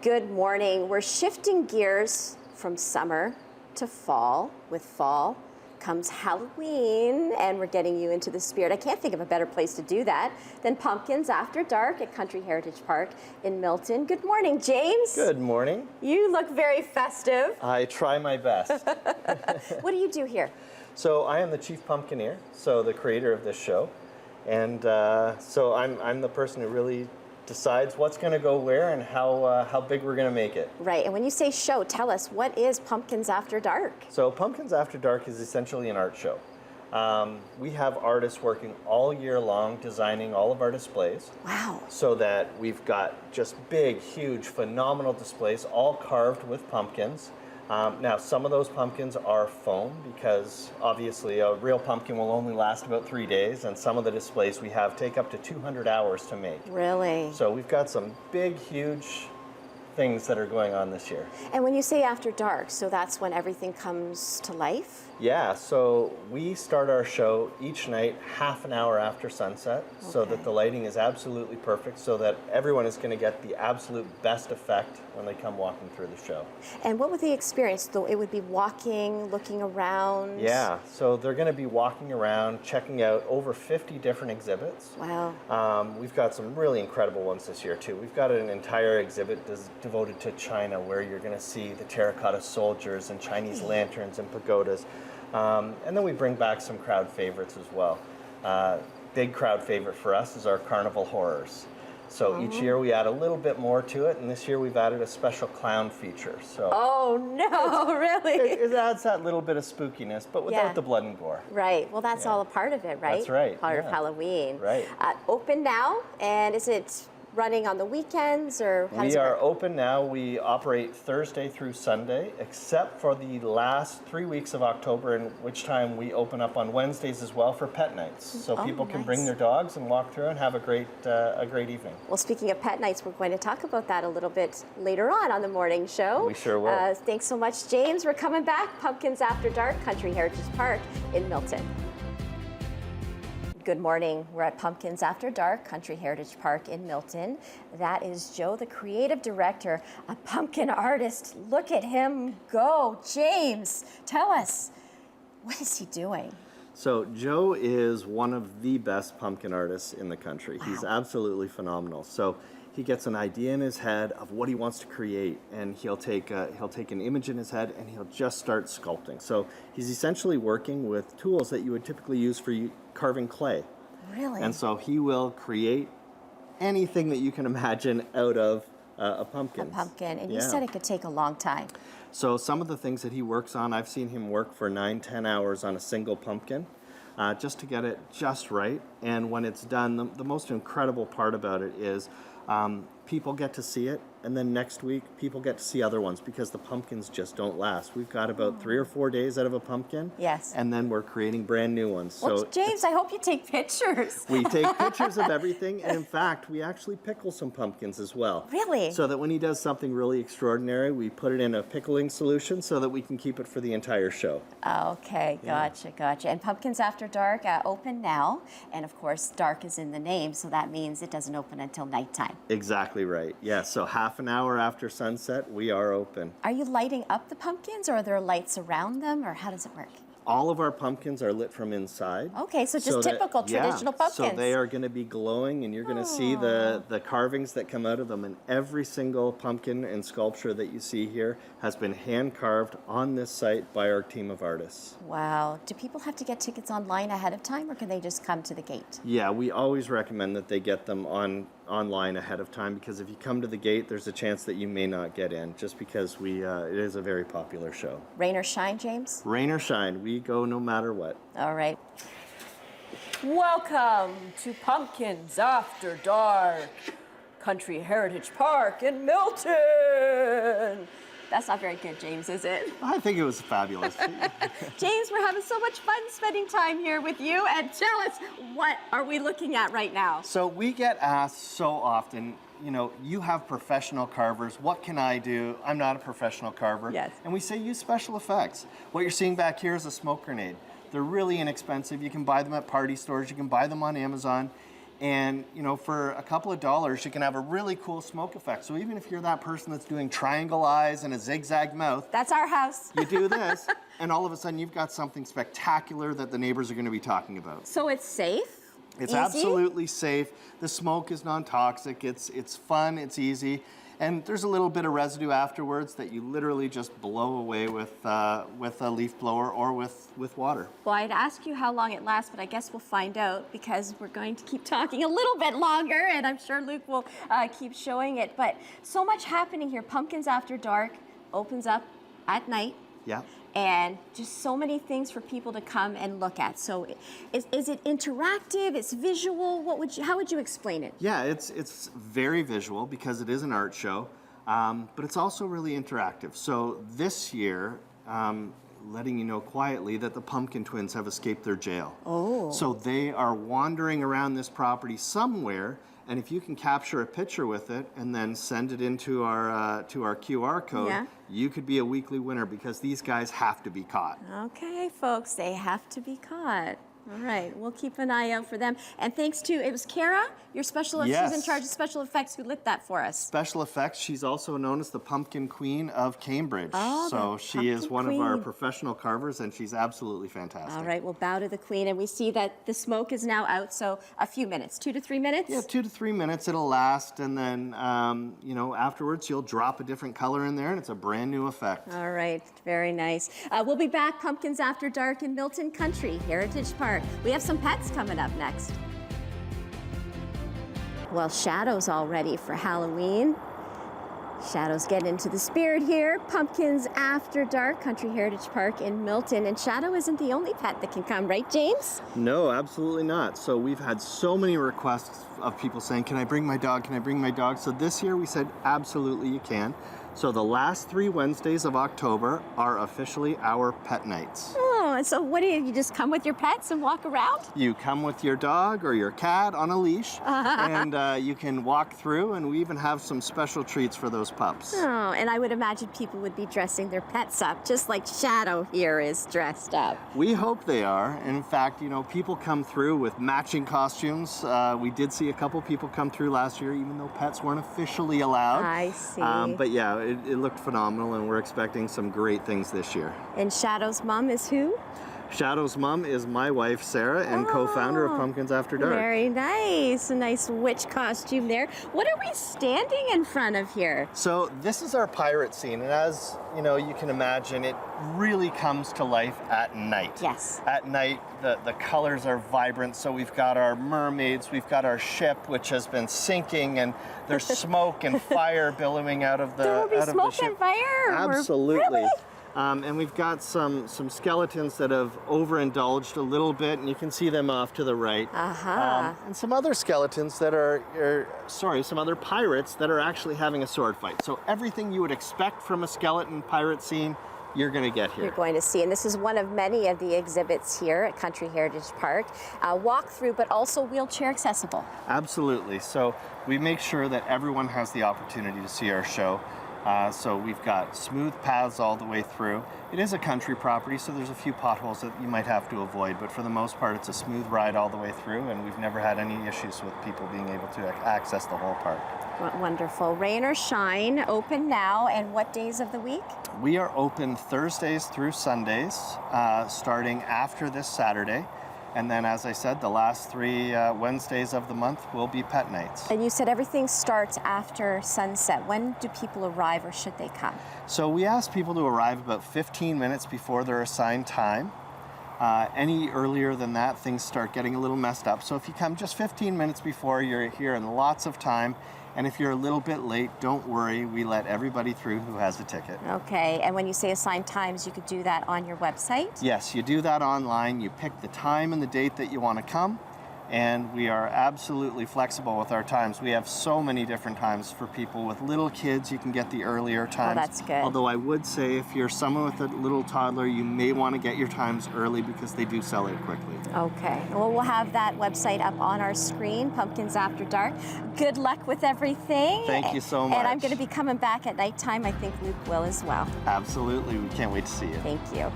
Good morning. We're shifting gears from summer to fall. With fall comes Halloween, and we're getting you into the spirit. I can't think of a better place to do that than Pumpkins After Dark at Country Heritage Park in Milton. Good morning, James. Good morning. You look very festive. I try my best. What do you do here? So I am the chief pumpkineer, so the creator of this show. And so I'm the person who really decides what's going to go where and how big we're going to make it. Right, and when you say show, tell us, what is Pumpkins After Dark? So Pumpkins After Dark is essentially an art show. We have artists working all year long designing all of our displays. Wow. So that we've got just big, huge, phenomenal displays all carved with pumpkins. Now, some of those pumpkins are foam because obviously a real pumpkin will only last about 3 days, and some of the displays we have take up to 200 hours to make. Really? So we've got some big, huge things that are going on this year. And when you say after dark, so that's when everything comes to life? Yeah, so we start our show each night half an hour after sunset, so that the lighting is absolutely perfect, so that everyone is going to get the absolute best effect when they come walking through the show. And what would the experience, though? It would be walking, looking around? Yeah, so they're going to be walking around, checking out over 50 different exhibits. Wow. We've got some really incredible ones this year, too. We've got an entire exhibit devoted to China, where you're going to see the terracotta soldiers and Chinese lanterns and pagodas. And then we bring back some crowd favorites as well. Big crowd favorite for us is our carnival horrors. So each year we add a little bit more to it, and this year we've added a special clown feature. So oh no, really? It adds that little bit of spookiness, but without the blood and gore. Right. Well, that's all a part of it, right? That's right. Part of Halloween. Right. Open now, and is it running on the weekends, or how does it work? We are open now. We operate Thursday through Sunday, except for the last 3 weeks of October, in which time we open up on Wednesdays as well for pet nights. So people can bring their dogs and walk through and have a great evening. Well, speaking of pet nights, we're going to talk about that a little bit later on the morning show. We sure will. Thanks so much, James. We're coming back. Pumpkins After Dark, Country Heritage Park in Milton. Good morning. We're at Pumpkins After Dark, Country Heritage Park in Milton. That is Joe, the creative director, a pumpkin artist. Look at him go. James, tell us, what is he doing? So Joe is one of the best pumpkin artists in the country. Wow. He's absolutely phenomenal. So he gets an idea in his head of what he wants to create, and he'll take an image in his head and he'll just start sculpting. So he's essentially working with tools that you would typically use for carving clay. Really? And so he will create anything that you can imagine out of a pumpkin. A pumpkin, and you said it could take a long time. So some of the things that he works on, I've seen him work for 9-10 hours on a single pumpkin. Just to get it just right. And when it's done, the most incredible part about it is people get to see it, and then next week people get to see other ones because the pumpkins just don't last. We've got about 3 or 4 days out of a pumpkin. Yes. And then we're creating brand new ones. Well, so James, I hope you take pictures. We take pictures of everything, and in fact, we actually pickle some pumpkins as well. Really? So that when he does something really extraordinary, we put it in a pickling solution so that we can keep it for the entire show. Okay, gotcha. And Pumpkins After Dark, open now. And of course, dark is in the name, so that means it doesn't open until nighttime. Exactly right. Yeah, so half an hour after sunset, we are open. Are you lighting up the pumpkins, or are there lights around them, or how does it work? All of our pumpkins are lit from inside. Okay, so just typical traditional pumpkins. So they are going to be glowing, and you're going to see the carvings that come out of them. And every single pumpkin and sculpture that you see here has been hand carved on this site by our team of artists. Wow. Do people have to get tickets online ahead of time, or can they just come to the gate? Yeah, we always recommend that they get them online ahead of time, because if you come to the gate, there's a chance that you may not get in, just because it is a very popular show. Rain or shine, James? Rain or shine, we go no matter what. All right. Welcome to Pumpkins After Dark, Country Heritage Park in Milton. That's not very good, James, is it? I think it was fabulous. James, we're having so much fun spending time here with you. And tell us, what are we looking at right now? So we get asked so often, you have professional carvers. What can I do? I'm not a professional carver. Yes. And we say use special effects. What you're seeing back here is a smoke grenade. They're really inexpensive. You can buy them at party stores. You can buy them on Amazon. And for a couple of dollars, you can have a really cool smoke effect. So even if you're that person that's doing triangle eyes and a zigzag mouth, That's our house. you do this, and all of a sudden you've got something spectacular that the neighbors are going to be talking about. So it's safe? It's easy? absolutely safe. The smoke is non-toxic. It's fun. It's easy. And there's a little bit of residue afterwards that you literally just blow away with a leaf blower or with water. Well, I'd ask you how long it lasts, but I guess we'll find out because we're going to keep talking a little bit longer, and I'm sure Luke will keep showing it. But so much happening here. Pumpkins After Dark opens up at night. Yeah. And just so many things for people to come and look at. So is it interactive? It's visual? How would you explain it? Yeah, it's very visual because it is an art show, but it's also really interactive. So this year, letting you know quietly that the Pumpkin Twins have escaped their jail. Oh. So they are wandering around this property somewhere, and if you can capture a picture with it and then send it into our QR code, Yeah. you could be a weekly winner because these guys have to be caught. Okay, folks, they have to be caught. All right, we'll keep an eye out for them. And thanks to, it was Kara, your she's in Yes. charge of special effects, who lit that for us. Special effects, she's also known as the Pumpkin Queen of Cambridge. Oh, so the she is Pumpkin one of our Queen. professional carvers, and she's absolutely fantastic. All right, we'll bow to the Queen, and we see that the smoke is now out, so a few minutes, 2 to 3 minutes? Yeah, 2 to 3 minutes it'll last, and then afterwards you'll drop a different color in there, and it's a brand new effect. All right, very nice. We'll be back, Pumpkins After Dark in Milton Country Heritage Park. We have some pets coming up next. Well, Shadow's all ready for Halloween. Shadow's getting into the spirit here. Pumpkins After Dark, Country Heritage Park in Milton. And Shadow isn't the only pet that can come, right, James? No, absolutely not. So we've had so many requests of people saying, can I bring my dog? Can I bring my dog? So this year we said, absolutely you can. So the last 3 Wednesdays of October are officially our pet nights. Oh, and so what do you just come with your pets and walk around? You come with your dog or your cat on a leash, and you can walk through, and we even have some special treats for those pups. Oh, and I would imagine people would be dressing their pets up, just like Shadow here is dressed up. We hope they are. In fact, people come through with matching costumes. We did see a couple people come through last year, even though pets weren't officially allowed. I see. But yeah, it looked phenomenal, and we're expecting some great things this year. And Shadow's mom is who? Shadow's mom is my wife, Sarah, and co-founder of Pumpkins After Dark. Very nice. A nice witch costume there. What are we standing in front of here? So this is our pirate scene, and as you can imagine, it really comes to life at night. Yes. At night, the colors are vibrant. So we've got our mermaids, we've got our ship, which has been sinking, and there's smoke and fire billowing out of the There will be out of the smoke ship. and fire. Absolutely. Really? And we've got some skeletons that have overindulged a little bit, and you can see them off to the right. And some other skeletons that some other pirates that are actually having a sword fight. So everything you would expect from a skeleton pirate scene, you're going to get here. You're going to see, and this is one of many of the exhibits here at Country Heritage Park. Walk through, but also wheelchair accessible. Absolutely. So we make sure that everyone has the opportunity to see our show. So we've got smooth paths all the way through. It is a country property, so there's a few potholes that you might have to avoid, but for the most part, it's a smooth ride all the way through, and we've never had any issues with people being able to access the whole park. Wonderful. Rain or shine, open now, and what days of the week? We are open Thursdays through Sundays, starting after this Saturday. And then, as I said, the last 3 Wednesdays of the month will be pet nights. And you said everything starts after sunset. When do people arrive, or should they come? So we ask people to arrive about 15 minutes before their assigned time. Any earlier than that, things start getting a little messed up. So if you come just 15 minutes before, you're here in lots of time. And if you're a little bit late, don't worry. We let everybody through who has a ticket. Okay, and when you say assigned times, you could do that on your website? Yes, you do that online. You pick the time and the date that you want to come. And we are absolutely flexible with our times. We have so many different times for people. With little kids, you can get the earlier times. Oh, that's good. Although I would say if you're someone with a little toddler, you may want to get your times early because they do sell out quickly. Okay. Well, we'll have that website up on our screen, Pumpkins After Dark. Good luck with everything. Thank you so much. And I'm going to be coming back at nighttime. I think Luke will as well. Absolutely. We can't wait to see you. Thank you.